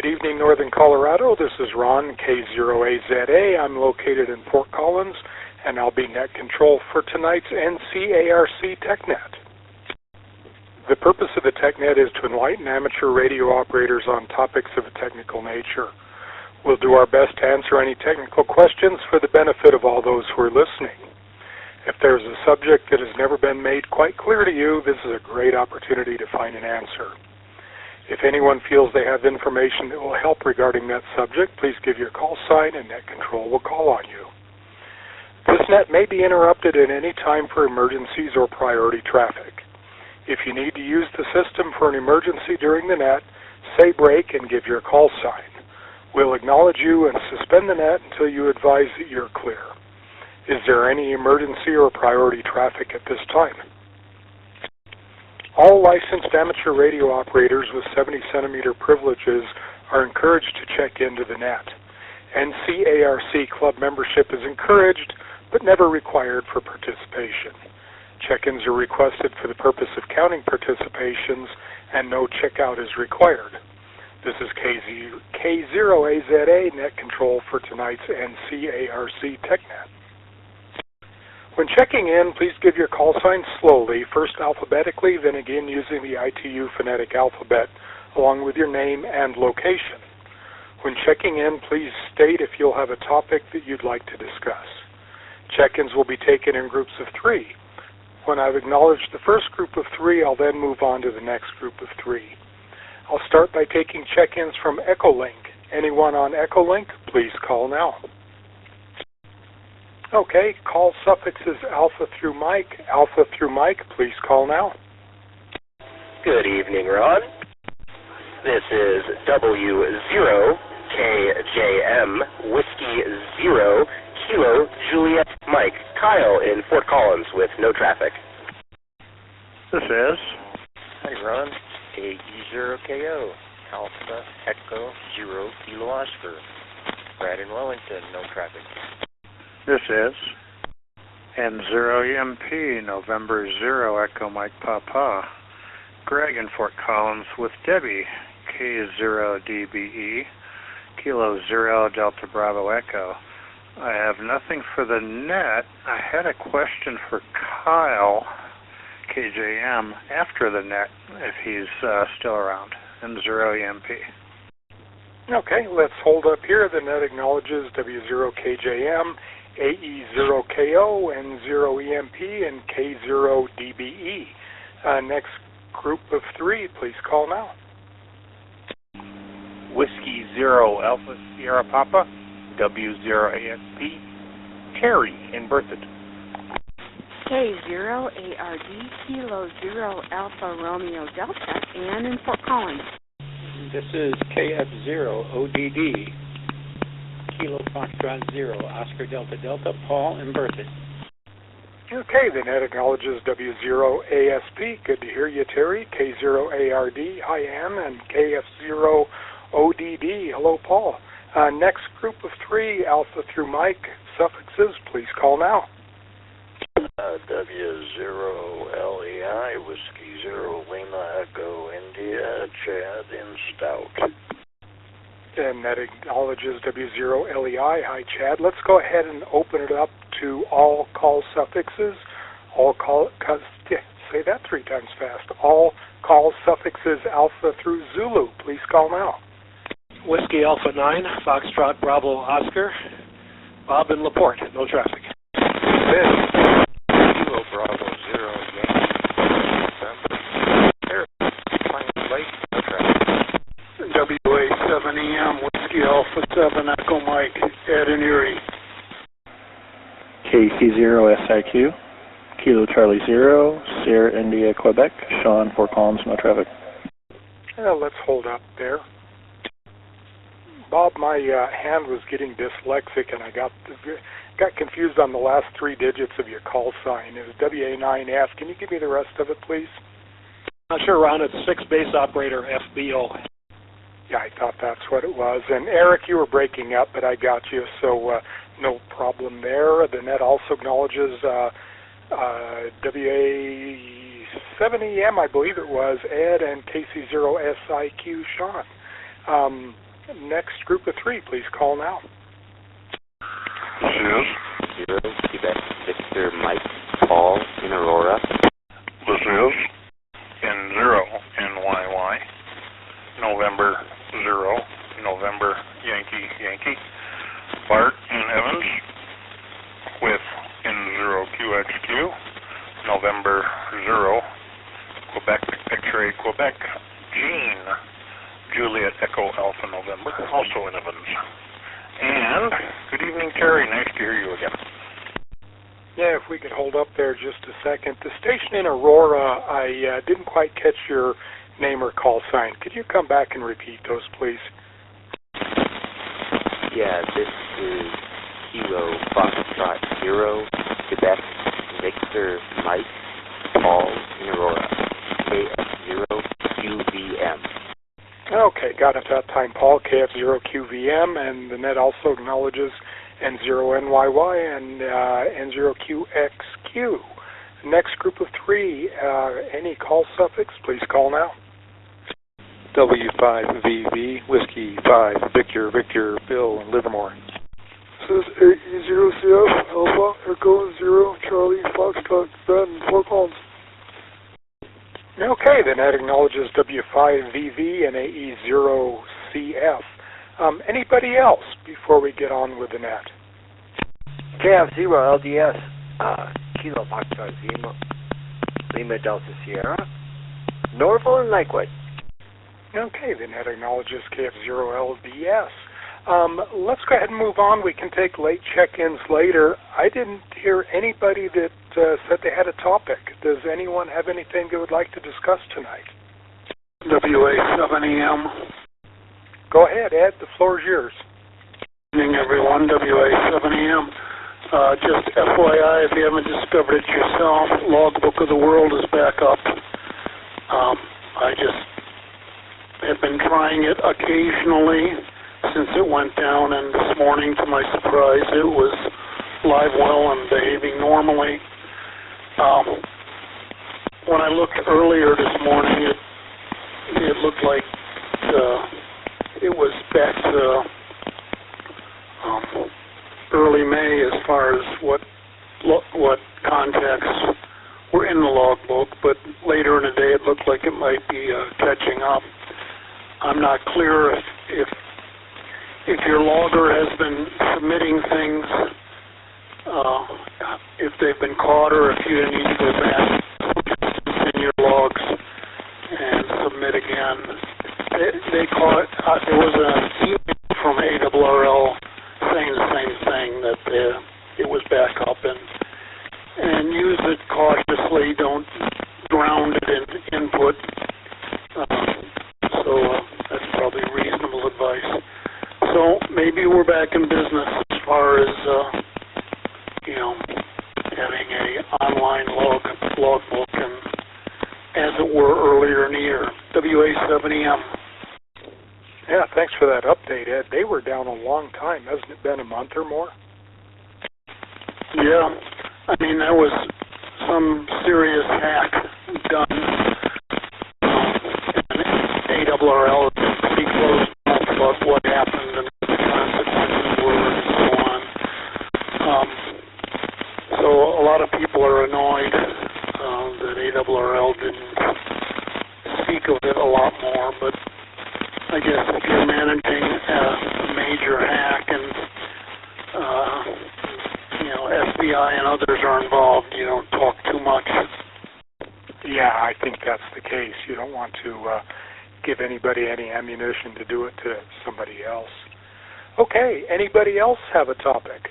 Good evening, Northern Colorado. This is Ron, K0AZA. I'm located in Fort Collins, and I'll be net control for tonight's NCARC TechNet. The purpose of the TechNet is to enlighten amateur radio operators on topics of a technical nature. We'll do our best to answer any technical questions for the benefit of all those who are listening. If there's a subject that has never been made quite clear to you, this is a great opportunity to find an answer. If anyone feels they have information that will help regarding that subject, please give your call sign and Net Control will call on you. This net may be interrupted at any time for emergencies or priority traffic. If you need to use the system for an emergency during the net, say break and give your call sign. We'll acknowledge you and suspend the net until you advise that you're clear. Is there any emergency or priority traffic at this time? All licensed amateur radio operators with 70-centimeter privileges are encouraged to check into the net. NCARC club membership is encouraged, but never required for participation. Check-ins are requested for the purpose of counting participations, and no checkout is required. This is K0AZA Net Control for tonight's NCARC TechNet. When checking in, please give your call sign slowly, first alphabetically, then again using the ITU phonetic alphabet, along with your name and location. When checking in, please state if you'll have a topic that you'd like to discuss. Check-ins will be taken in groups of 3. When I've acknowledged the first group of 3, I'll then move on to the next group of 3. I'll start by taking check-ins from Echolink. Anyone on Echolink, please call now. Okay, call suffixes alpha through Mike. Alpha through Mike, please call now. Good evening, Ron. This is W0KJM Whiskey 0 Kilo Juliet Mike Kyle in Fort Collins with no traffic. This is. Hi, Ron. AE0KO Alpha Echo 0 Kilo Oscar. Brad in Wellington, no traffic. This is N0EMP, November 0, Echo Mike Papa. Greg in Fort Collins with Debbie, K0DBE, Kilo 0 Delta Bravo Echo. I have nothing for the net. I had a question for Kyle, KJM, after the net, if he's still around, N0EMP. Okay, let's hold up here. The net acknowledges W0KJM, AE0KO, N0EMP, and K0DBE. Next group of 3, please call now. Whiskey 0 Alpha Sierra Papa, W0ASP, Terry in Berthoud. K0ARD, Kilo 0 Alpha Romeo Delta, and in Fort Collins. This is KF0 ODD, Kilo Foxtrot 0 Oscar Delta Delta, Paul in Berthoud. Okay, the net acknowledges W0ASP. Good to hear you, Terry. K0ARD, hi, Ann, and KF0ODD, hello, Paul. Next group of 3, Alpha through Mike, suffixes, please call now. W0LEI, Whiskey 0 Lima Echo India, Chad in Stout. And that acknowledges W0LEI, hi, Chad. Let's go ahead and open it up to all call suffixes. All call, say that 3 times fast. All call suffixes Alpha through Zulu, please call now. Whiskey Alpha 9, Foxtrot Bravo Oscar, Bob in LaPorte, no traffic. Kilo Bravo 0 Yankee, December, Pine Lake, no traffic. WA7EM, Whiskey Alpha 7 Echo Mike, Ed and Erie. KC0SIQ, Kilo Charlie 0, Sierra India, Quebec, Sean, Fort Collins, no traffic. Let's hold up there. Bob, my hand was getting dyslexic, and I got confused on the last 3 digits of your call sign. It was WA9F. Can you give me the rest of it, please? Not sure, Ron. It's 6 base operator FBO. Yeah, I thought that's what it was. And Eric, you were breaking up, but I got you, so no problem there. The net also acknowledges WA7EM, I believe it was, Ed, and KC0SIQ, Sean. Next group of 3, please call now. This is 0, Quebec Victor Mike Paul in Aurora. This is N0 NYY November 0 November Yankee Yankee Bart in Evans with N0 QXQ November 0 Quebec X-ray Quebec Jean Juliet Echo Alpha November also in Evans. And good evening, Terry. Nice to hear you again. Yeah, if we could hold up there just a second. The station in Aurora, I didn't quite catch your name or call sign. Could you come back and repeat those, please? Yeah, this is Kilo Foxtrot 0, Quebec Victor Mike Paul in Aurora, KF0 QVM. Okay, got it that time, Paul, KF0QVM, and the net also acknowledges N0NYY and N0QXQ. Next group of 3, any call suffix, please call now. W5VV, Whiskey 5, Victor, Victor, Bill, and Livermore. This is 8E0CF, Alpha, Echo 0, Charlie, Foxtrot, Brad, and Fort Collins. Okay, the net acknowledges W5VV and AE0CF. Anybody else before we get on with the net? KF0 LDS, Kilo Foxtrot Lima Delta Sierra, Norval and Lakewood. Okay, the net acknowledges KF0 LDS. Let's go ahead and move on. We can take late check-ins later. I didn't hear anybody that said they had a topic. Does anyone have anything they would like to discuss tonight? WA7EM. Go ahead, Ed. The floor is yours. Good evening, everyone. WA7EM. Just FYI, if you haven't discovered it yourself, Logbook of the World is back up. I just have been trying it occasionally since it went down, and this morning, to my surprise, it was live well and behaving normally. When I looked earlier this morning, it looked like it was back to early May as far as what contacts were in the logbook, but later in the day it looked like it might be catching up. I'm not clear if your logger has been submitting things, if they've been caught, or if you need to go back in your logs and submit again. They caught. There was an email from ARRL saying the same thing, that it was back up, and use it cautiously. Don't drown it in input. So that's probably reasonable advice. So maybe we're back in business as far as having a online logbook, and as it were earlier in the year. WA7EM. Yeah, thanks for that update, Ed. They were down a long time. Hasn't it been a month or more? Yeah. I mean, there was some serious hack done. And ARRL is pretty close about what happened and what the consequences were and so on. So a lot of people are annoyed that ARRL didn't speak of it a lot more, but I guess if you're managing a major hack and FBI and others are involved, you don't talk too much. Yeah, I think that's the case. You don't want to give anybody any ammunition to do it to somebody else. Okay, anybody else have a topic?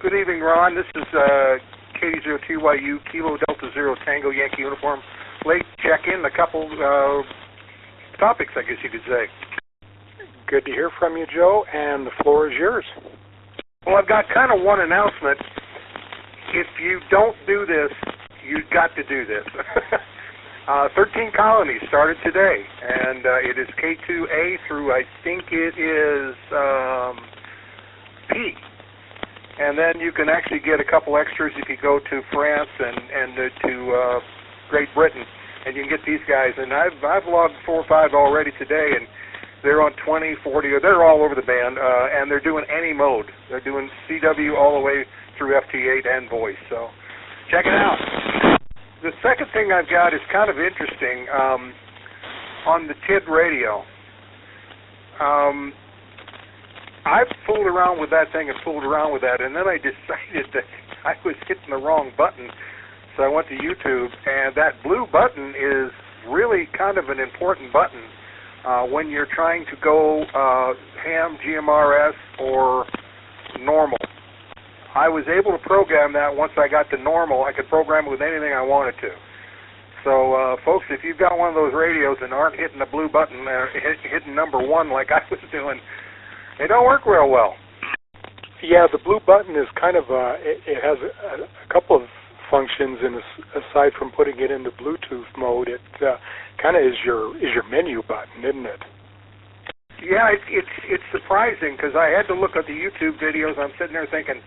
Good evening, Ron. This is KD0TYU, Kilo Delta Zero Tango Yankee Uniform. Late check-in, a couple topics, I guess you could say. Good to hear from you, Joe, and the floor is yours. Well, I've got kind of one announcement. If you don't do this, you've got to do this. 13 colonies started today, and it is K2A through, I think it is P. And then you can actually get a couple extras if you go to France and to Great Britain, and you can get these guys. And I've logged 4 or 5 already today, and They're on 20, 40, or they're all over the band, and they're doing any mode. They're doing CW all the way through FT8 and voice. So check it out. The second thing I've got is kind of interesting. On the TID radio, I've fooled around with that thing and fooled around with that, and then I decided that I was hitting the wrong button. So I went to YouTube, and that blue button is really kind of an important button when you're trying to go ham, GMRS, or normal. I was able to program that once I got to normal. I could program it with anything I wanted to. So, folks, if you've got one of those radios and aren't hitting the blue button, hitting number 1 like I was doing, they don't work real well. Yeah, the blue button is kind of it has a couple of functions, and aside from putting it into Bluetooth mode, it kind of is your menu button, isn't it? Yeah, it's surprising because I had to look at the YouTube videos. I'm sitting there thinking,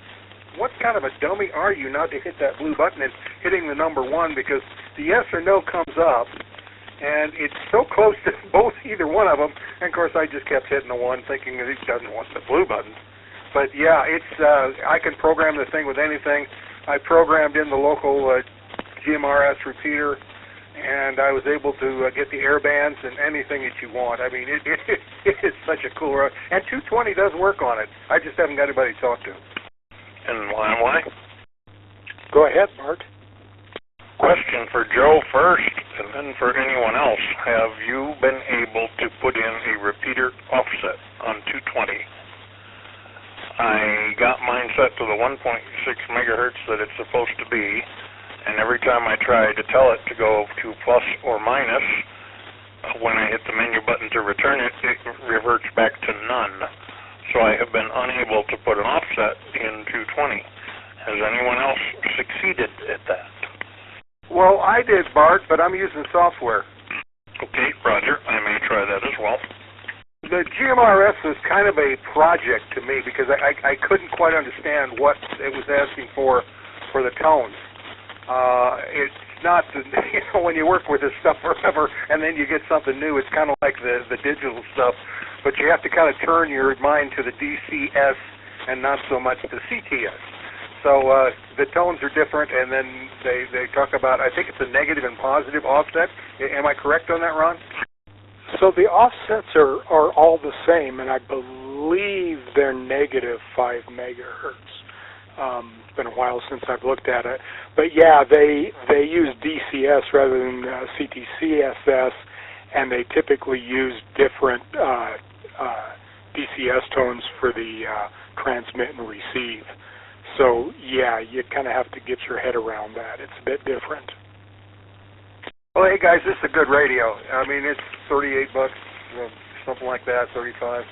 what kind of a dummy are you not to hit that blue button and hitting the number 1, because the yes or no comes up, and it's so close to either one of them, and of course I just kept hitting the 1 thinking that he doesn't want the blue button. But yeah, it's I can program the thing with anything. I programmed in the local GMRS repeater, and I was able to get the air bands and anything that you want. I mean, it is such a cool road. And 220 does work on it. I just haven't got anybody to talk to. And why? Go ahead, Bart. Question for Joe first, and then for anyone else. Have you been able to put in a repeater offset on 220? I got mine set to the 1.6 megahertz that it's supposed to be, and every time I try to tell it to go to plus or minus, when I hit the menu button to return it, it reverts back to none. So I have been unable to put an offset in 220. Has anyone else succeeded at that? Well, I did, Bart, but I'm using software. Okay, Roger. I may try that as well. The GMRS was kind of a project to me because I couldn't quite understand what it was asking for the tones. It's not, when you work with this stuff forever and then you get something new, it's kind of like the digital stuff, but you have to kind of turn your mind to the DCS and not so much the CTS. So the tones are different, and then they talk about, I think it's a negative and positive offset. Am I correct on that, Ron? So the offsets are all the same, and I believe they're negative 5 megahertz. It's been a while since I've looked at it. But yeah, they use DCS rather than CTCSS, and they typically use different DCS tones for the transmit and receive. So yeah, you kind of have to get your head around that. It's a bit different. Well, hey guys, this is a good radio. I mean, it's $38, something like that, 35.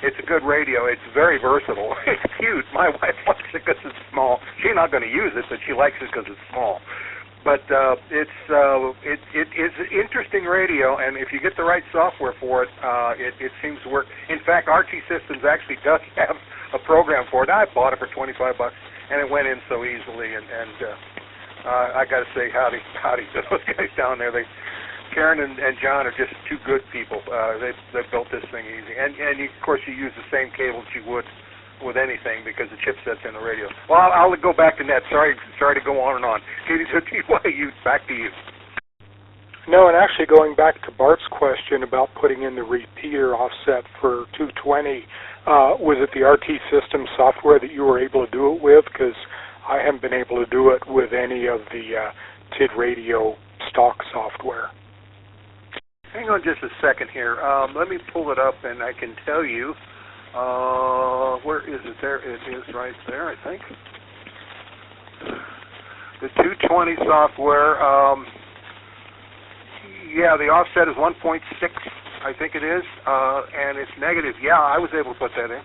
It's a good radio. It's very versatile. It's cute. My wife likes it because it's small. She's not going to use it, but she likes it because it's small. But it is an interesting radio, and if you get the right software for it, it seems to work. In fact, RT Systems actually does have a program for it. I bought it for $25, and it went in so easily. And I got to say, howdy to those guys down there. Karen and John are just two good people. They built this thing easy, and of course you use the same cables you would with anything because the chipset's in the radio. Well, I'll go back to Ned. Sorry to go on and on. Back to you. No, and actually going back to Bart's question about putting in the repeater offset for 220, was it the RT System software that you were able to do it with? Because I haven't been able to do it with any of the TID radio stock software. Hang on just a second here. Let me pull it up, and I can tell you. Where is it? There it is, right there, I think. The 220 software. Yeah, the offset is 1.6, I think it is, and it's negative. Yeah, I was able to put that in.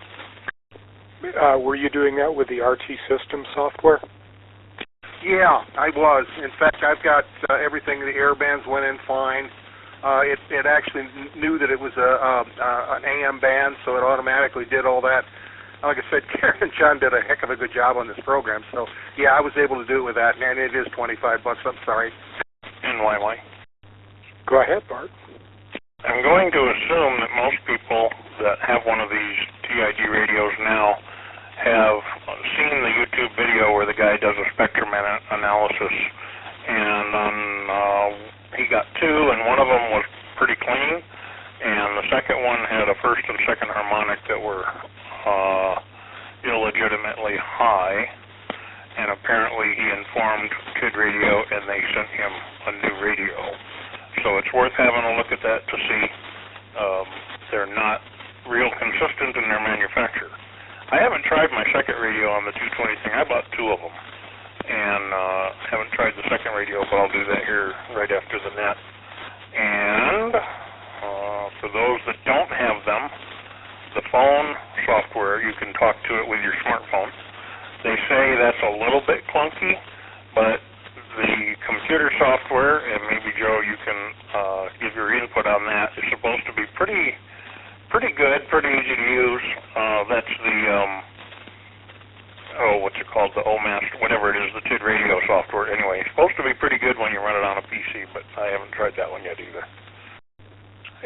Were you doing that with the RT System software? Yeah, I was. In fact, I've got everything. The air bands went in fine. It actually knew that it was an AM band, so it automatically did all that. Like I said, Karen and John did a heck of a good job on this program. So, yeah, I was able to do it with that, and it is $25. I'm sorry. And why? Go ahead, Bart. I'm going to assume that most people that have one of these TID radios now have seen the YouTube video where the guy does a spectrum analysis, and he got two, and one of them was pretty clean, and the second one had a first and second harmonic that were illegitimately high, and apparently he informed Kid Radio, and they sent him a new radio. So it's worth having a look at that to see. They're not real consistent in their manufacture. I haven't tried my second radio on the 220 thing. I bought two of them, and haven't tried the second radio, but I'll do that here right after the net. And for those that don't have them, the phone software, you can talk to it with your smartphone. They say that's a little bit clunky, but the computer software, and maybe Joe, you can give your input on that, is supposed to be pretty good, pretty easy to use. That's the, what's it called, the OMAST, whatever it is, the TID radio software. Anyway, it's supposed to be pretty good when you run it on a PC, but I haven't tried that one yet either.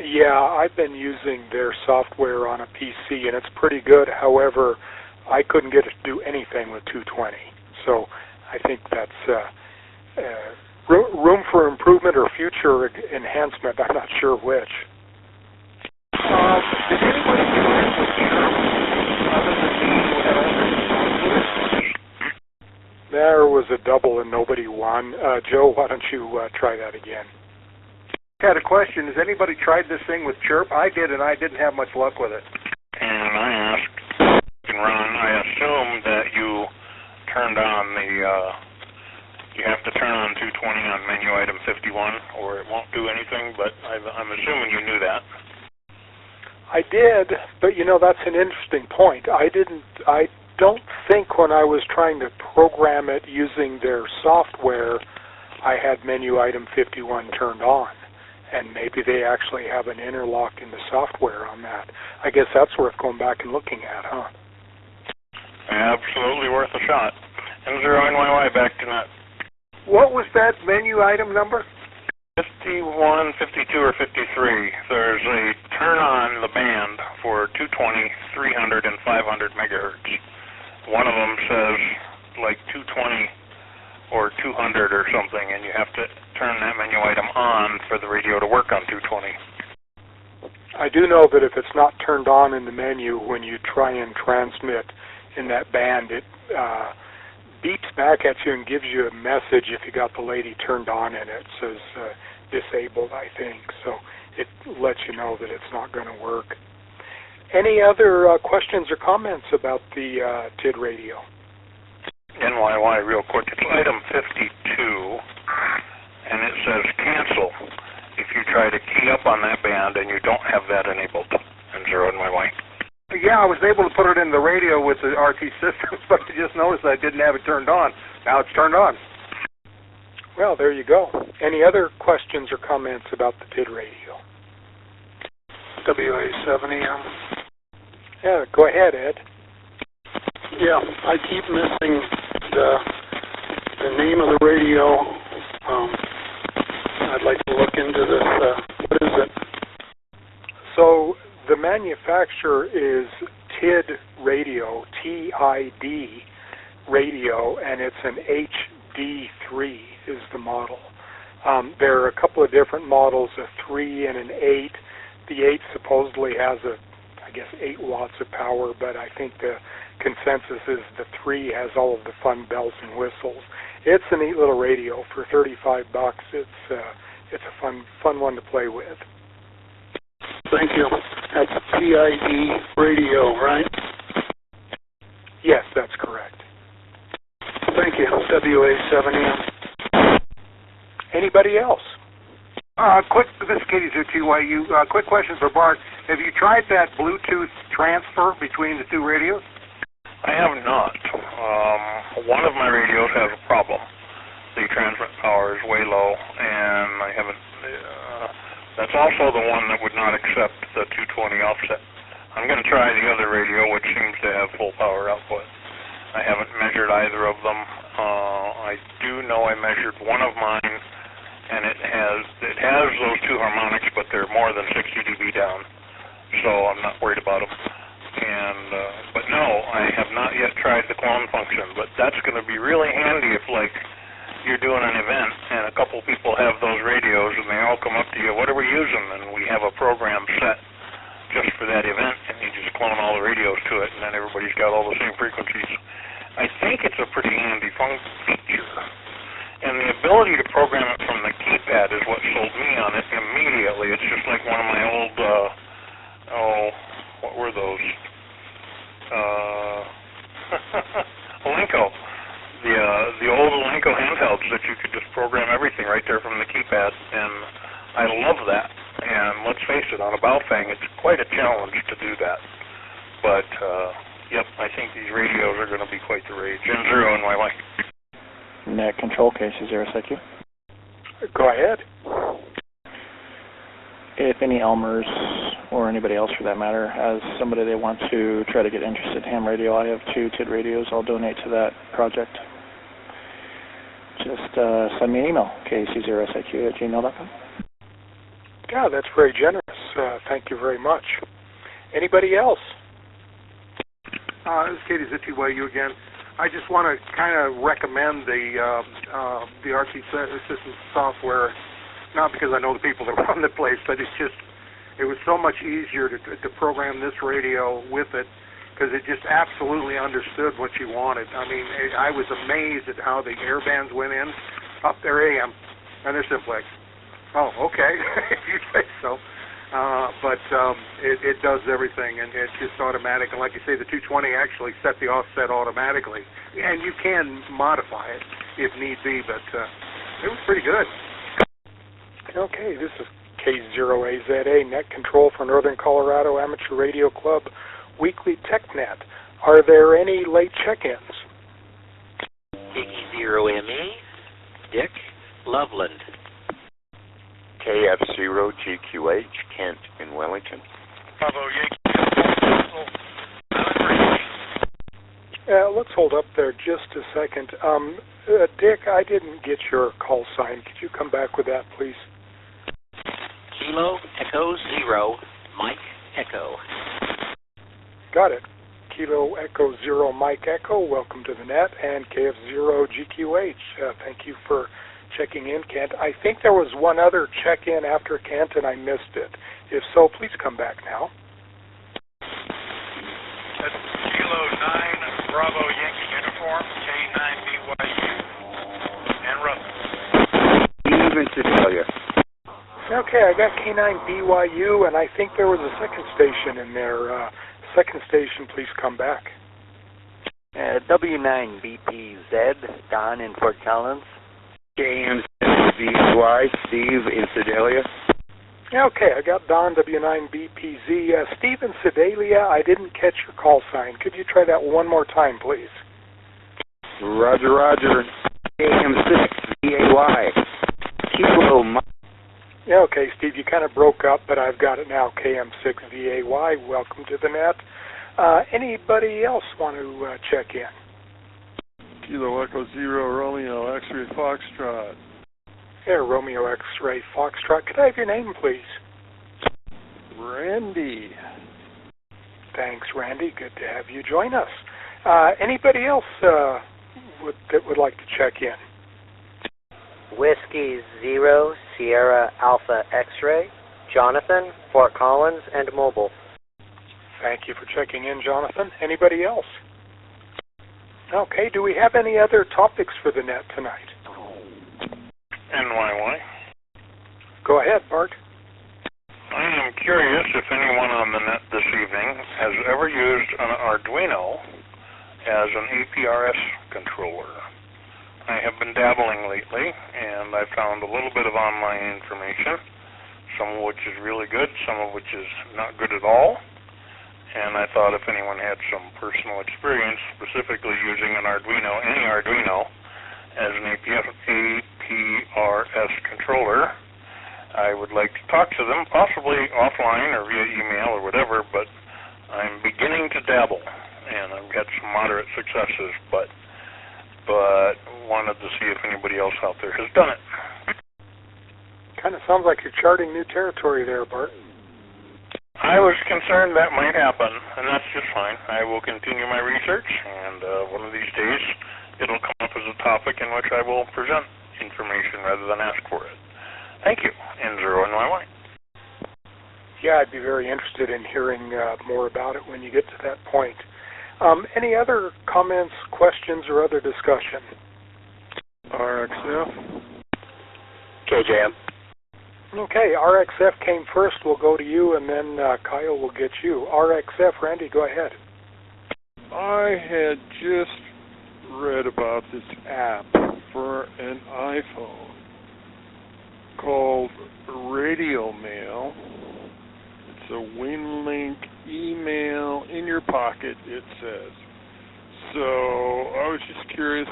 Yeah, I've been using their software on a PC, and it's pretty good. However, I couldn't get it to do anything with 220. So I think that's room for improvement or future enhancement. I'm not sure which. Did anybody do this with Chirp other than me with others? There was a double and nobody won. Joe, why don't you try that again? I had a question. Has anybody tried this thing with Chirp? I did, and I didn't have much luck with it. And I asked, Ron, I assume that you turned on the, you have to turn on 220 on menu item 51, or it won't do anything, but I'm assuming you knew that. I did, but that's an interesting point. I don't think when I was trying to program it using their software, I had menu item 51 turned on. And maybe they actually have an interlock in the software on that. I guess that's worth going back and looking at, huh? Absolutely worth a shot. N0NYY back to net. What was that menu item number? 51, 52, or 53. There's a turn on the band for 220, 300, and 500 megahertz. One of them says like 220 or 200 or something, and you have to turn that menu item on for the radio to work on 220. I do know that if it's not turned on in the menu when you try and transmit in that band, it beeps back at you and gives you a message if you got the lady turned on and it says disabled, I think. So it lets you know that it's not going to work. Any other questions or comments about the TID radio? NYY real quick. It's item 52, and it says cancel if you try to key up on that band and you don't have that enabled. N0NYY. Yeah, I was able to put it in the radio with the RT system, but I just noticed I didn't have it turned on. Now it's turned on. Well, there you go. Any other questions or comments about the TID radio? WA7EM. Yeah, go ahead, Ed. Yeah, I keep missing the name of the radio. I'd like to look into this. What is it? So the manufacturer is TID Radio, TID Radio, and it's an HD3 is the model. There are a couple of different models, a 3 and an 8. The 8 supposedly has 8 watts of power, but I think the consensus is the 3 has all of the fun bells and whistles. It's a neat little radio for $35. It's a fun one to play with. Thank you. That's TID radio, right? Yes, that's correct. Thank you. WA7EM. Anybody else? This is Katie ZTYU. Quick question for Bart. Have you tried that Bluetooth transfer between the two radios? I have not. One of my radios has a problem. The transmit power is way low, and I haven't. That's also the one that would not accept the 220 offset. I'm going to try the other radio, which seems to have full power output. I haven't measured either of them. I do know I measured one of mine and it has those two harmonics, but they're more than 60 dB down, so I'm not worried about them. And but no, I have not yet tried the clone function, but that's going to be really handy if, like, you're doing an event and a couple people have those radios and they all come up to you, what are we using? And we have a program set just for that event, and you just clone all the radios to it, and then everybody's got all the same frequencies. I think it's a pretty handy feature. And the ability to program it from the keypad is what sold me on it immediately. It's just like one of my old, what were those? Elenco. The old Elenco handhelds that you could just program everything right there from the keypad, and I love that. And let's face it, on a Baofeng, it's quite a challenge to do that. But, yep, I think these radios are going to be quite the rage. N0 and YY. Net control case is SIQ. Go ahead. If any Elmers, or anybody else for that matter, has somebody they want to try to get interested in ham radio, I have 2 TID radios. I'll donate to that project. Just send me an email, kc0siq@gmail.com. Yeah, that's very generous. Thank you very much. Anybody else? This is Katie ZTYU again. I just want to kind of recommend the RT Systems software, not because I know the people that run the place, but it was so much easier to program this radio with it, because it just absolutely understood what you wanted. I mean, I was amazed at how the air bands went in, up their AM, and they're simplex. Oh, okay, if you say so. But it does everything, and it's just automatic. And like you say, the 220 actually set the offset automatically. And you can modify it if need be, but it was pretty good. Okay, this is K0AZA, Net Control for Northern Colorado Amateur Radio Club Weekly TechNet. Are there any late check-ins? KE0ME, Dick Loveland. KF0GQH, Kent in Wellington. Bravo Yankee. Let's hold up there just a second. Dick, I didn't get your call sign. Could you come back with that, please? Kilo Echo 0, Mike Echo. Got it. Kilo Echo 0, Mike Echo, welcome to the net, and KF0GQH. Thank you for checking in, Kent. I think there was one other check-in after Kent, and I missed it. If so, please come back now. That's Kilo 9, Bravo Yankee Uniform, K9BYU, and Russell. Steve in Sedalia. Okay, I got K9BYU, and I think there was a second station in there. Second station, please come back. W9BPZ, Don in Fort Collins. KM7VY, Steve in Sedalia. Okay, I got Don W9BPZ. Steve in Sedalia, I didn't catch your call sign. Could you try that one more time, please? Roger, Roger. KM6VAY. Kilo Mike. Yeah, okay, Steve, you kind of broke up, but I've got it now. KM6VAY, welcome to the net. Anybody else want to check in? Kilo Echo 0, Romeo, X-Ray Foxtrot. Yeah, Romeo X-Ray Foxtrot. Could I have your name, please? Randy. Thanks, Randy. Good to have you join us. Anybody else that would like to check in? Whiskey 0, Sierra Alpha X-Ray, Jonathan, Fort Collins, and Mobile. Thank you for checking in, Jonathan. Anybody else? Okay, do we have any other topics for the net tonight? NYY. Go ahead, Bart. I am curious if anyone on the net this evening has ever used an Arduino as an APRS controller. I have been dabbling lately, and I found a little bit of online information, some of which is really good, some of which is not good at all. And I thought if anyone had some personal experience specifically using an Arduino, any Arduino, as an APRS controller, I would like to talk to them, possibly offline or via email or whatever, but I'm beginning to dabble, and I've got some moderate successes, but wanted to see if anybody else out there has done it. Kind of sounds like you're charting new territory there, Bart. I was concerned that might happen, and that's just fine. I will continue my research, and one of these days it'll come up as a topic in which I will present information rather than ask for it. Thank you, N0NYY. Yeah, I'd be very interested in hearing more about it when you get to that point. Any other comments, questions, or other discussion? RXF. KJM. Okay, RXF came first. We'll go to you, and then Kyle will get you. RXF, Randy, go ahead. I had just read about this app for an iPhone called Radio Mail. It's a WinLink email in your pocket, it says. So I was just curious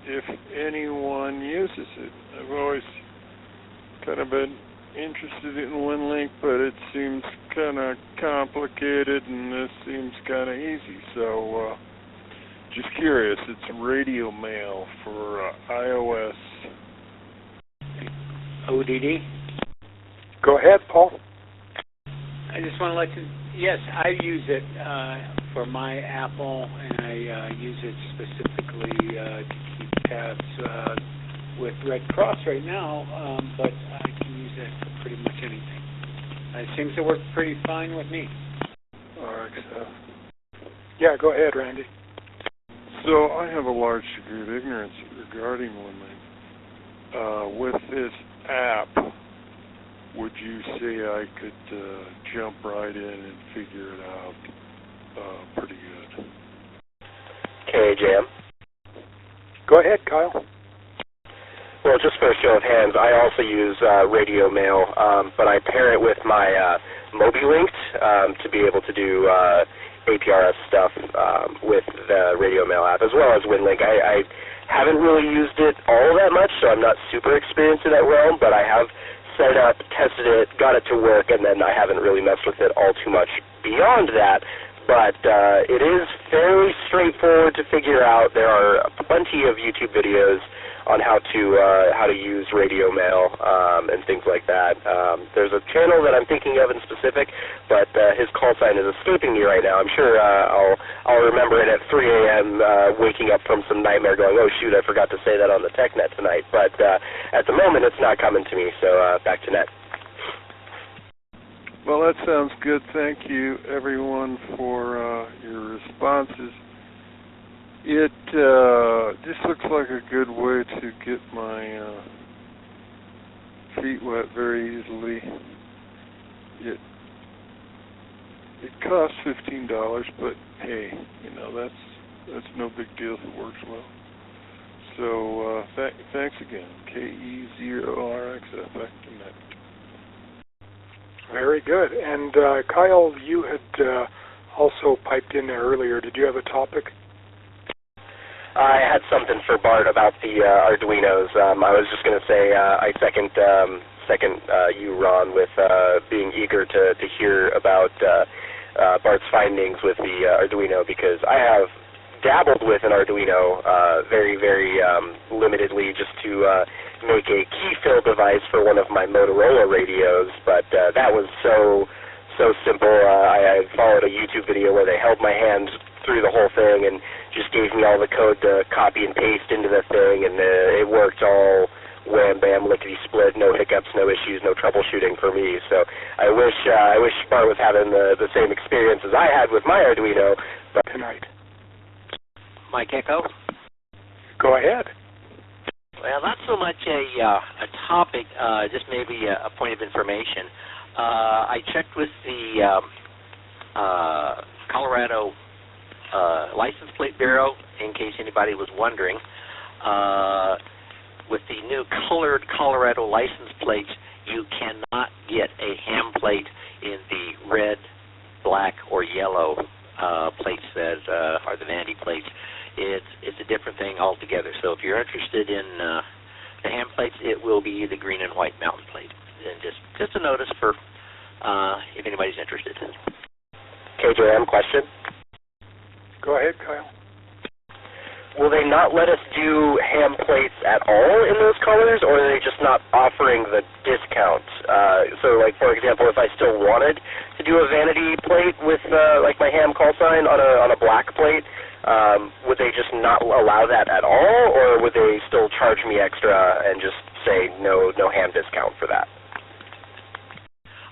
if anyone uses it. I've always kind of been interested in WinLink, but it seems kind of complicated, and this seems kind of easy. So just curious. It's Radio Mail for iOS. ODD? Go ahead, Paul. I just want to let you, yes, I use it for my Apple, and I use it specifically to keep tabs with Red Cross right now, but I can use it for pretty much anything. It seems to work pretty fine with me. RXF. Yeah, go ahead, Randy. So I have a large degree of ignorance regarding WinLink. With this app, would you say I could jump right in and figure it out pretty good? KJM. Go ahead, Kyle. Well, just for a show of hands, I also use Radio Mail, but I pair it with my MobiLinked to be able to do APRS stuff with the Radio Mail app, as well as WinLink. I haven't really used it all that much, so I'm not super experienced in that realm, but I have set it up, tested it, got it to work, and then I haven't really messed with it all too much beyond that. But it is fairly straightforward to figure out. There are plenty of YouTube videos on how to use Radio Mail and things like that. There's a channel that I'm thinking of in specific, but his call sign is escaping me right now. I'm sure I'll remember it at 3 a.m. Waking up from some nightmare, going, "Oh shoot, I forgot to say that on the TechNet tonight." But at the moment, it's not coming to me. So back to net. Well, that sounds good. Thank you, everyone, for your responses. It just looks like a good way to get my feet wet very easily. It costs $15, but hey, that's no big deal if it works well. So thanks again. KE0RXF back to net. Very good. And Kyle, you had also piped in there earlier. Did you have a topic? I had something for Bart about the Arduinos. I was just going to say I second you, Ron, with being eager to hear about Bart's findings with the Arduino, because I have dabbled with an Arduino very, very limitedly, just to make a key fill device for one of my Motorola radios, but that was so simple. I followed a YouTube video where they held my hand through the whole thing and just gave me all the code to copy and paste into the thing, and it worked all wham bam lickety split, no hiccups, no issues, no troubleshooting for me. So I wish Bart was having the same experience as I had with my Arduino. But tonight, Mike Echo. Go ahead. Well, not so much a topic, just maybe a point of information. I checked with the Colorado License Plate Bureau, in case anybody was wondering. With the new colored Colorado license plates, you cannot get a ham plate in the red, black, or yellow plates that are the Vandy plates. It's a different thing altogether. So if you're interested in the ham plates, it will be the green and white mountain plate. And just a notice for if anybody's interested. KJM question? Go ahead, Kyle. will they not let us do ham plates at all in those colors, or are they just not offering the discount? So, like, for example, if I still wanted to do a vanity plate with, like, my ham call sign on a black plate, would they just not allow that at all, or would they still charge me extra and just say no ham discount for that?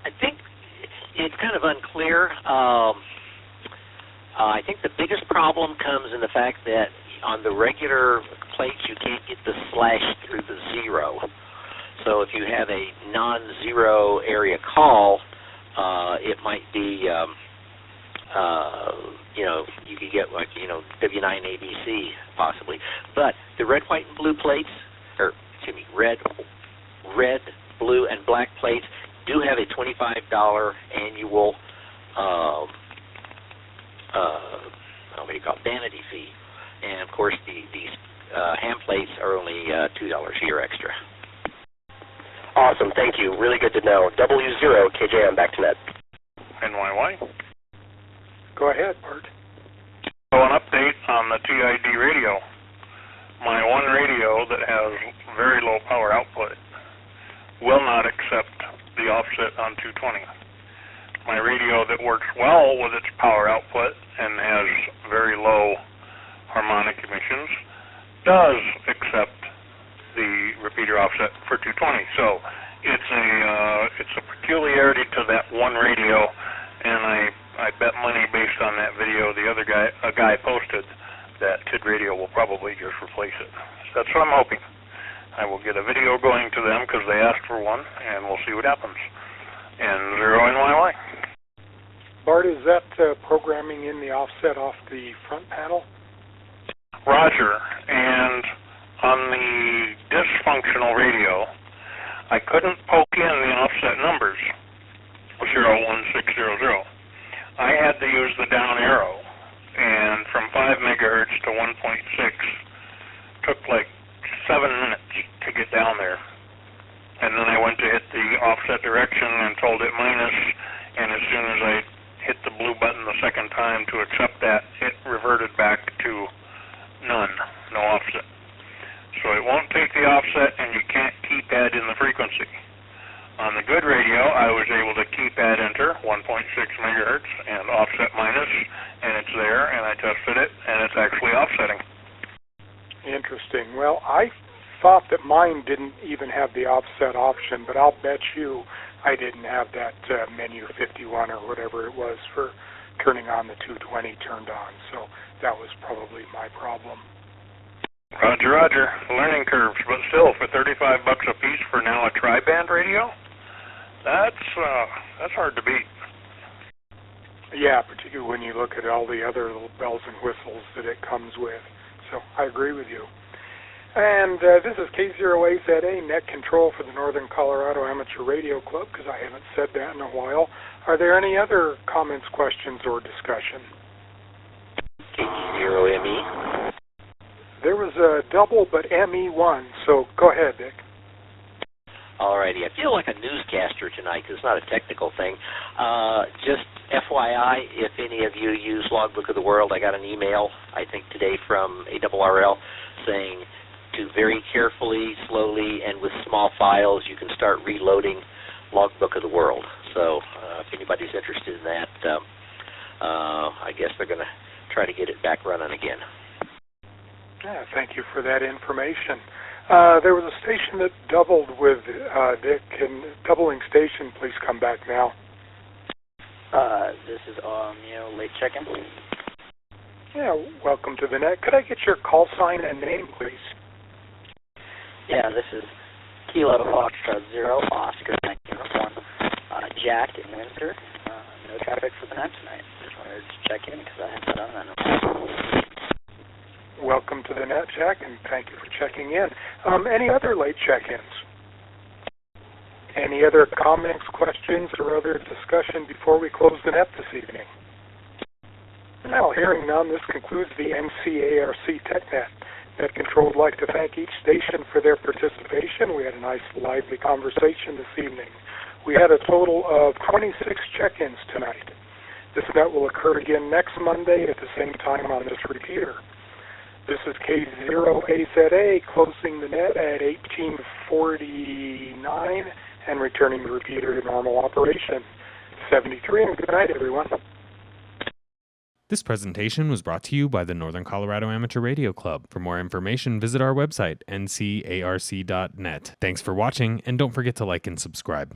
I think it's kind of unclear. I think the biggest problem comes in the fact that on the regular plates you can't get the slash through the zero. So if you have a non-zero area call, it might be, you could get like, W9ABC possibly. But the red, white, and blue plates, red, blue, and black plates do have a $25 annual vanity fee. And, of course, these ham plates are only $2 a year extra. Awesome. Thank you. Really good to know. W0KJM, back to net. NYY. Go ahead, Bart. So an update on the TID radio. My one radio that has very low power output will not accept the offset on 220. My radio that works well with its power output and has very low harmonic emissions does accept the repeater offset for 220. So it's a peculiarity to that one radio, and I bet money based on that video a guy posted that TID radio will probably just replace it. So that's what I'm hoping. I will get a video going to them because they asked for one, and we'll see what happens. And 0NYY. Bart, is that programming in the offset off the front panel? Roger. And on the dysfunctional radio, I couldn't poke in the offset numbers, 01600. I had to use the down arrow, and from 5 megahertz to 1.6 took like 7 minutes to get down there. And then I went to hit the offset direction and told it minus, and as soon as I hit the blue button the second time to accept that, it reverted back to none, no offset. So it won't take the offset, and you can't keypad in the frequency. On the good radio, I was able to keypad enter 1.6 megahertz and offset minus, and it's there, and I tested it, and it's actually offsetting. Interesting. Well, I thought that mine didn't even have the offset option, but I'll bet you I didn't have that menu 51 or whatever it was for turning on the 220 turned on, so that was probably my problem. Roger, roger. Learning curves, but still, for $35 a piece for now a tri-band radio, that's hard to beat. Yeah, particularly when you look at all the other little bells and whistles that it comes with. So I agree with you. And this is K0AZA, net control for the Northern Colorado Amateur Radio Club, because I haven't said that in a while. Are there any other comments, questions, or discussion? K0ME. There was a double, but ME1, so go ahead, Dick. Alrighty, I feel like a newscaster tonight because it's not a technical thing. Just FYI, if any of you use Logbook of the World, I got an email, I think today from ARRL, saying to very carefully, slowly, and with small files, you can start reloading Logbook of the World. So if anybody's interested in that, I guess they're going to try to get it back running again. Yeah, thank you for that information. There was a station that doubled with Dick. Can doubling station please come back now? This is late check-in. Yeah, welcome to the net. Could I get your call sign and name, please? Yeah, this is Kilo Foxtrot 0, Oscar 1901. Jacked in Windsor. No traffic for the net tonight. Just wanted to check in because I haven't done that in a while. Welcome to the net, Jack, and thank you for checking in. Any other late check-ins? Any other comments, questions, or other discussion before we close the net this evening? Now, hearing none, this concludes the NCARC TechNet. Net Control would like to thank each station for their participation. We had a nice, lively conversation this evening. We had a total of 26 check-ins tonight. This net will occur again next Monday at the same time on this repeater. This is K0AZA closing the net at 18:49 and returning the repeater to normal operation. 73, and good night, everyone. This presentation was brought to you by the Northern Colorado Amateur Radio Club. For more information, visit our website, ncarc.net. Thanks for watching, and don't forget to like and subscribe.